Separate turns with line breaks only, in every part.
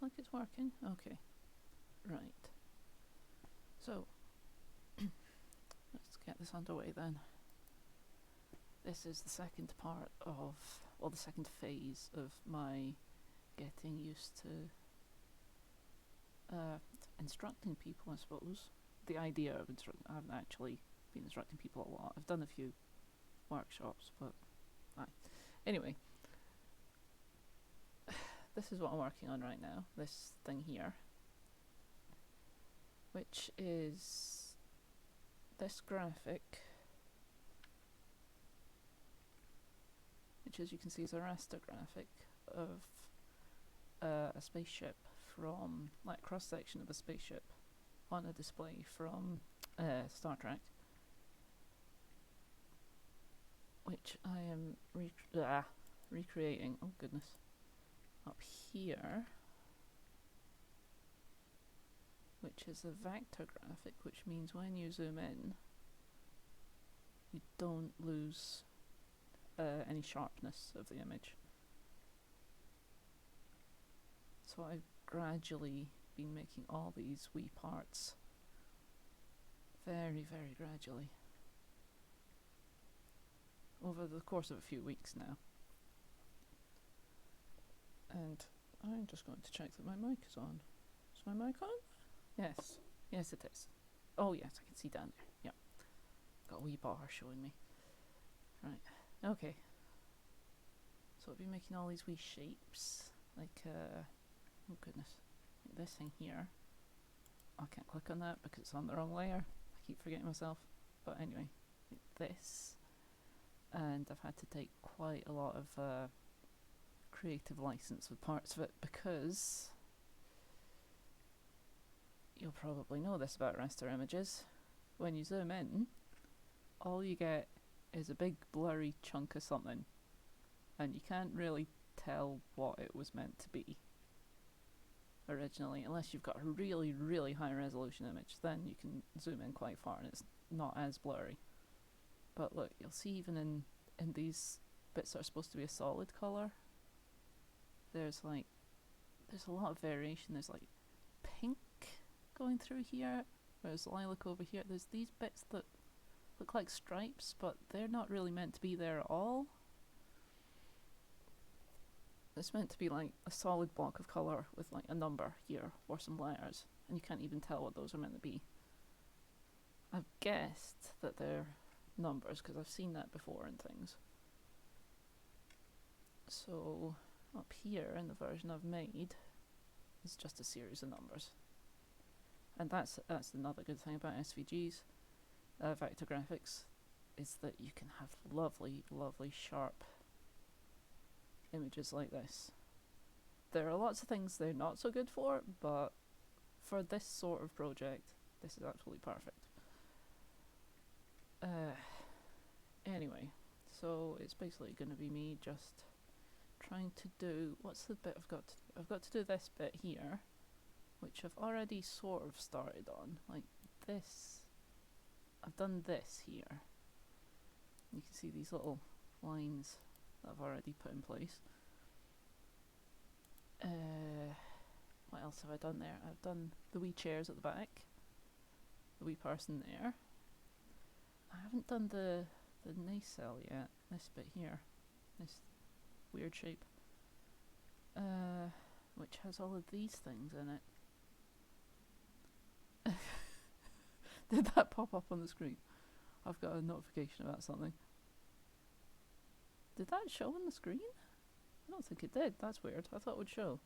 like it's working. Okay. Right. So, let's get this underway then. This is the second part of, well, the second phase of my getting used to instructing people, I suppose. The idea of instructing, I haven't actually been instructing people a lot. I've done a few workshops, but anyway, this is what I'm working on right now, this thing here, which is this graphic, which as you can see is a raster graphic of a spaceship from, like, cross-section of a spaceship on a display from Star Trek, which I am recreating, oh goodness, up here, which is a vector graphic, which means when you zoom in, you don't lose any sharpness of the image. So I've gradually been making all these wee parts, very, very gradually, over the course of a few weeks now. And I'm just going to check that my mic is on. Is my mic on? Yes. Yes, it is. Oh yes, I can see down there. Yep. Got a wee bar showing me. Right. Okay. So I'll be making all these wee shapes, like, oh goodness, like this thing here. I can't click on that because it's on the wrong layer. I keep forgetting myself. But anyway, like this. And I've had to take quite a lot of creative license with parts of it, because you'll probably know this about raster images. When you zoom in, all you get is a big blurry chunk of something, and you can't really tell what it was meant to be originally, unless you've got a really, really high resolution image. Then you can zoom in quite far and it's not as blurry. But look, you'll see even in these bits that are supposed to be a solid colour, there's a lot of variation. There's like pink going through here, whereas lilac over here. There's these bits that look like stripes, but they're not really meant to be there at all. It's meant to be like a solid block of colour with like a number here or some letters, and you can't even tell what those are meant to be. I've guessed that they're numbers because I've seen that before in things. So up here in the version I've made is just a series of numbers, and that's another good thing about SVGs, vector graphics, is that you can have lovely, lovely sharp images like this. There are lots of things they're not so good for, but for this sort of project, this is absolutely perfect. Anyway, so it's basically going to be me just trying to do, what's the bit I've got to do? I've got to do this bit here, which I've already sort of started on, like this. I've done this here. You can see these little lines that I've already put in place. What else have I done there? I've done the wee chairs at the back, the wee person there. I haven't done the nacelle yet, this bit here, this weird shape, which has all of these things in it. Did that pop up on the screen? I've got a notification about something. Did that show on the screen? I don't think it did. That's weird. I thought it would show.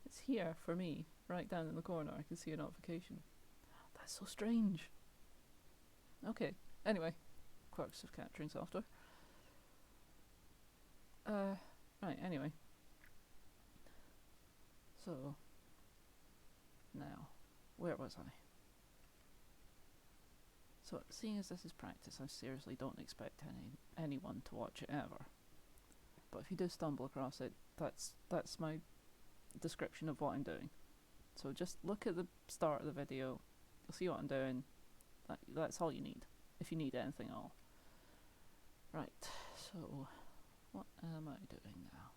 It's here for me, right down in the corner. I can see a notification. That's so strange. Okay, anyway, quirks of capturing software. Right, anyway. So, now, where was I? So, seeing as this is practice, I seriously don't expect anyone to watch it ever. But if you do stumble across it, that's my description of what I'm doing. So just look at the start of the video, you'll see what I'm doing. That's all you need, if you need anything at all. Right, so what am I doing now?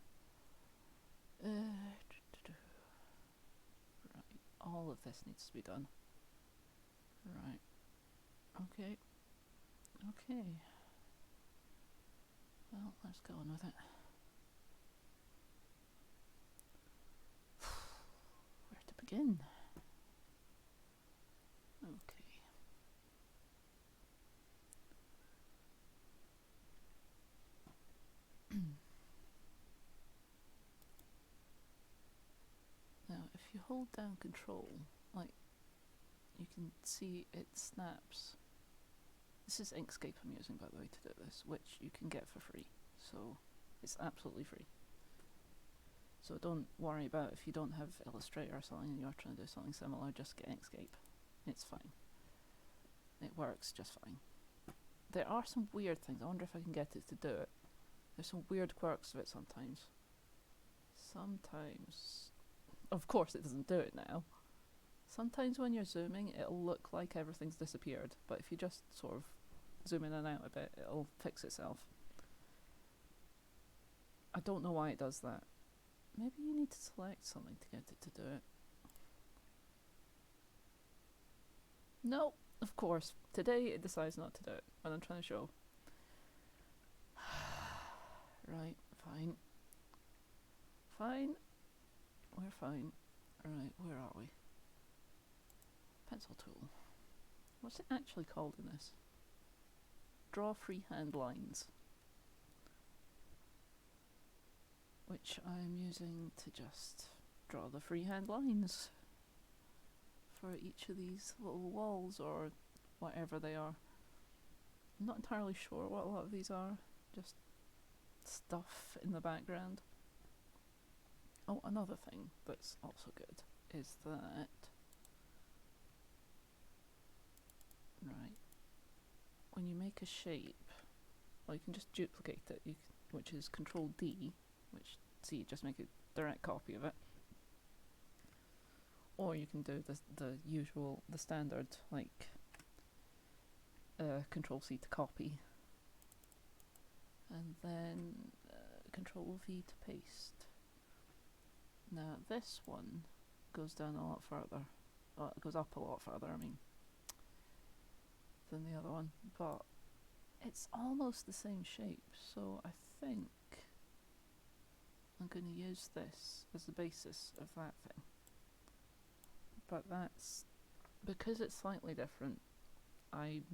all of this needs to be done. Right. Okay. Okay. Well, let's go on with it. Where to begin? Okay. Now, if you hold down Control, like, you can see it snaps. This is Inkscape I'm using, by the way, to do this, which you can get for free. So, it's absolutely free. So don't worry about if you don't have Illustrator or something and you're trying to do something similar, just get Inkscape. It's fine. It works just fine. There are some weird things. I wonder if I can get it to do it. There's some weird quirks of it sometimes. Sometimes... Of course it doesn't do it now. Sometimes when you're zooming, it'll look like everything's disappeared, but if you just sort of zoom in and out a bit, it'll fix itself. I don't know why it does that. Maybe you need to select something to get it to do it. No, of course. Today it decides not to do it when I'm trying to show. Right, fine. Fine. We're fine. Right, where are we? Pencil tool. What's it actually called in this? Draw freehand lines. Which I'm using to just draw the freehand lines for each of these little walls or whatever they are. I'm not entirely sure what a lot of these are, just stuff in the background. Oh, another thing that's also good is that, right, when you make a shape, well, you can just duplicate it, which is Control D, which, see, just make a direct copy of it. Or you can do the usual, the standard, like, Control C to copy, and then Control V to paste. Now this one goes down a lot further, well, it goes up a lot further, I mean, than the other one, but it's almost the same shape, so I think I'm going to use this as the basis of that thing. But that's, because it's slightly different, I've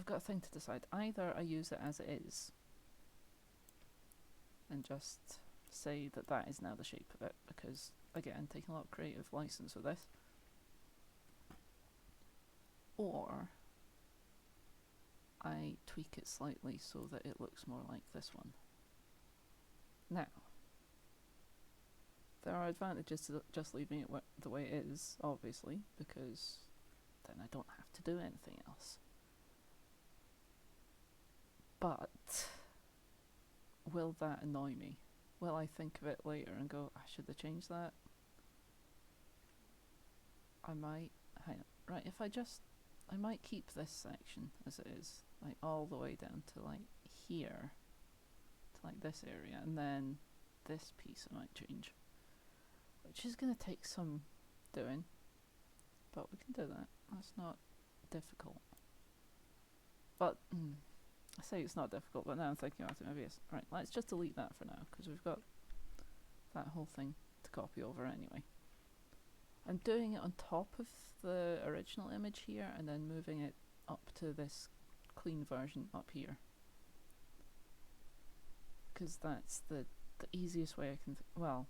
got a thing to decide. Either I use it as it is, and just say that that is now the shape of it, because, again, taking a lot of creative license with this, or I tweak it slightly so that it looks more like this one. Now, there are advantages to just leaving it the way it is, obviously, because then I don't have to do anything else. But will that annoy me? Will I think of it later and go, I should have changed that? I might. Hang on. Right, if I might keep this section as it is, like all the way down to like here, to like this area, and then this piece I might change, which is going to take some doing, but we can do that. That's not difficult. But I say it's not difficult, but now I'm thinking about it, maybe it's right. Let's just delete that for now, because we've got that whole thing to copy over anyway. I'm doing it on top of the original image here, and then moving it up to this clean version up here, because that's the easiest way I can. Well,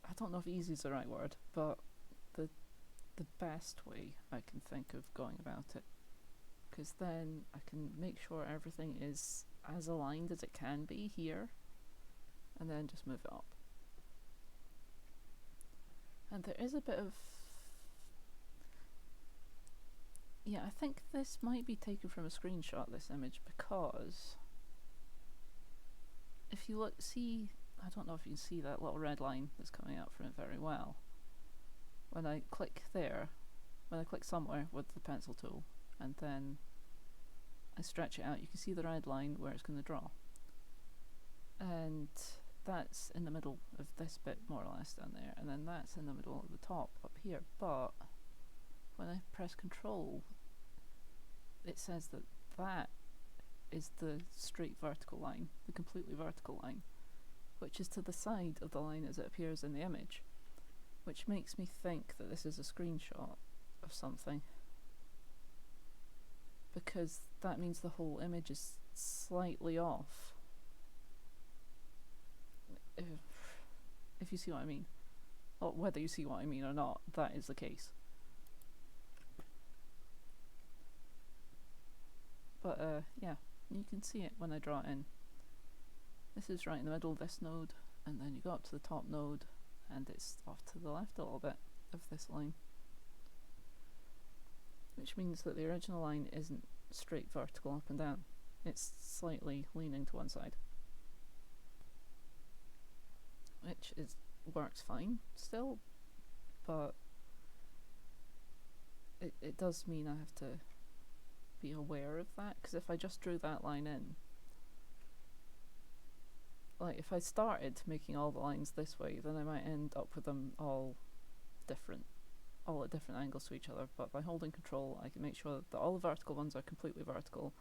I don't know if easy is the right word, but the best way I can think of going about it, because then I can make sure everything is as aligned as it can be here, and then just move it up. And there is a bit of, yeah, I think this might be taken from a screenshot, this image, because if you look, see, I don't know if you can see that little red line that's coming out from it very well. When I click there, when I click somewhere with the pencil tool, and then I stretch it out, you can see the red line where it's going to draw. And that's in the middle of this bit more or less down there, and then that's in the middle of the top up here. But when I press Control, it says that that is the straight vertical line, the completely vertical line, which is to the side of the line as it appears in the image, which makes me think that this is a screenshot of something, because that means the whole image is slightly off. If you see what I mean, or whether you see what I mean or not, that is the case. But yeah, you can see it when I draw it in. This is right in the middle of this node, and then you go up to the top node, and it's off to the left a little bit of this line, which means that the original line isn't straight vertical up and down, it's slightly leaning to one side, which works fine still, but it does mean I have to be aware of that, because if I just drew that line in, like if I started making all the lines this way, then I might end up with them all different, all at different angles to each other. But by holding Control, I can make sure that all the vertical ones are completely vertical,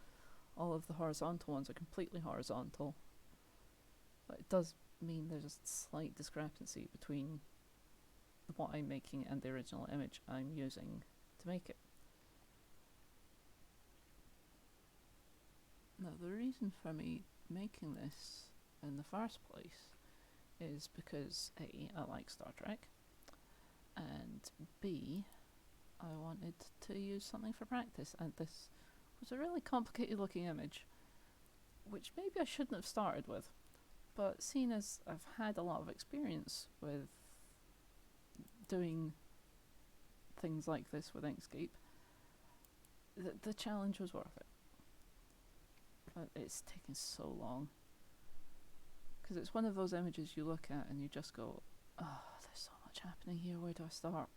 all of the horizontal ones are completely horizontal. But it does mean there's a slight discrepancy between what I'm making and the original image I'm using to make it. Now, the reason for me making this in the first place is because A, I like Star Trek, and B, I wanted to use something for practice, and this was a really complicated looking image, which maybe I shouldn't have started with, but seeing as I've had a lot of experience with doing things like this with Inkscape, the challenge was worth it. But it's taken so long, because it's one of those images you look at and you just go, oh, there's so much happening here, where do I start?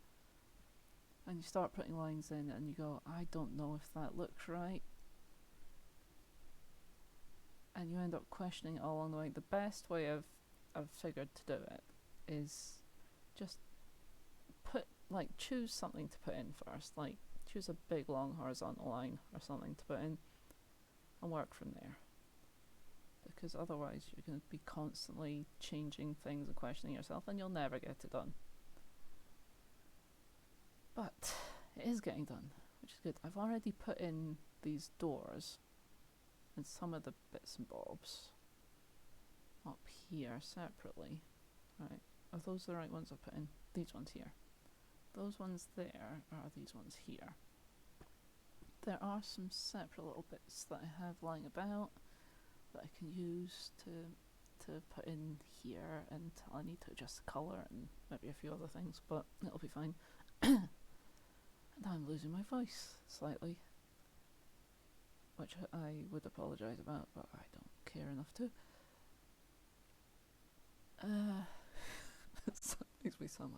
And you start putting lines in and you go, I don't know if that looks right, and you end up questioning it all along the way. The best way I've figured to do it is just choose something to put in first, like choose a big long horizontal line or something to put in, and work from there, because otherwise you're going to be constantly changing things and questioning yourself, and you'll never get it done. But it is getting done, which is good. I've already put in these doors and some of the bits and bobs up here separately. Right, are those the right ones I've put in? These ones here. Those ones there are these ones here. There are some separate little bits that I have lying about that I can use to put in here until I need to adjust the colour and maybe a few other things, but it'll be fine. And I'm losing my voice slightly, which I would apologise about, but I don't care enough to. It makes me sound